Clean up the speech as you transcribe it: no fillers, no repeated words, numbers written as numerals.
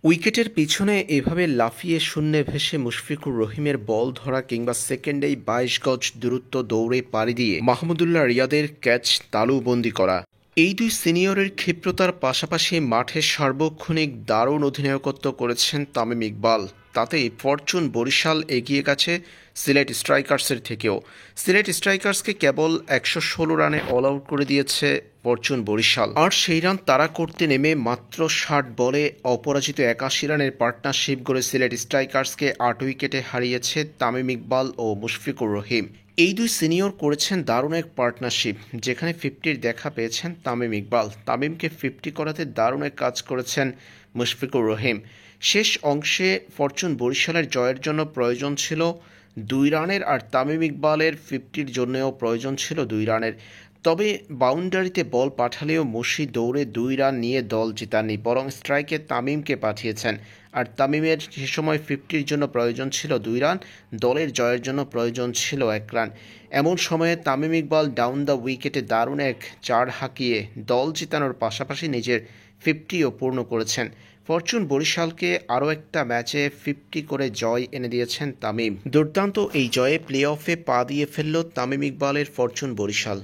উইকেটের পিছনে এভাবে লাফিয়ে শূন্যে ভেসে মুশফিকুর রহিমের বল ধরা কিংবা সেকেন্ডেই ২২ গজ দূরত্ব দৌড়ে পাড়ি দিয়ে মাহমুদুল্লাহ রিয়াদের ক্যাচ তালুবন্দী করা। এই দুই সিনিয়রের ক্ষিপ্রতার পাশাপাশি মাঠে সার্বক্ষণিক দারুণ অধিনায়কত্ব করেছেন তামিম ইকবাল। তাতেই ফরচুন বরিশাল এগিয়ে গেছে সিলেট স্ট্রাইকার্সের থেকেও। সিলেট স্ট্রাইকার্সকে কেবল ১১৬ রানে অল আউট করে দিয়েছে ফরচুন বরিশাল। আর সেই রান তাড়া করতে নেমে মাত্র ৬০ বলে অপরাজিত ৮১ রানের পার্টনারশিপ গড়ে সিলেট স্ট্রাইকার্সকে ৮ উইকেটে হারিয়েছে তামিম ইকবাল ও মুশফিকুর রহিম। এই দুই সিনিয়র করেছেন দারুণ এক পার্টনারশিপ, যেখানে 50-র দেখা পেয়েছেন তামিম ইকবাল। তামিমকে 50 করাতে দারুণ এক কাজ করেছেন মুশফিকুর রহিম। শেষ অংশে ফরচুন বরিশালের জয়ের জন্য প্রয়োজন ছিল ২ রানের, আর তামিম ইকবালের 50-র জন্যও প্রয়োজন ছিল ২ রানের। তবে বাউন্ডারিতে বল পাঠালেও মুশি দৌড়ে ২ রান নিয়ে দল জেতাননি, বরং স্ট্রাইকে তামিমকে পাঠিয়েছেন। আর তামিমের সে সময় 50-র জন্য প্রয়োজন ছিল ২ রান, দলের জয়ের জন্য প্রয়োজন ছিল ১ রান। এমন সময়ে তামিম ইকবাল ডাউন দ্য উইকেটে দারুণ এক ৪ হাঁকিয়ে দল জেতানোর পাশাপাশি নিজের 50ও পূর্ণ করেছেন। ফরচুন বরিশালকে আরও একটা ম্যাচে 50 করে জয় এনে দিয়েছেন তামিম। দুর্দান্ত এই জয়ে প্লে অফে পা দিয়ে ফেলল তামিম ইকবালের ফরচুন বরিশাল।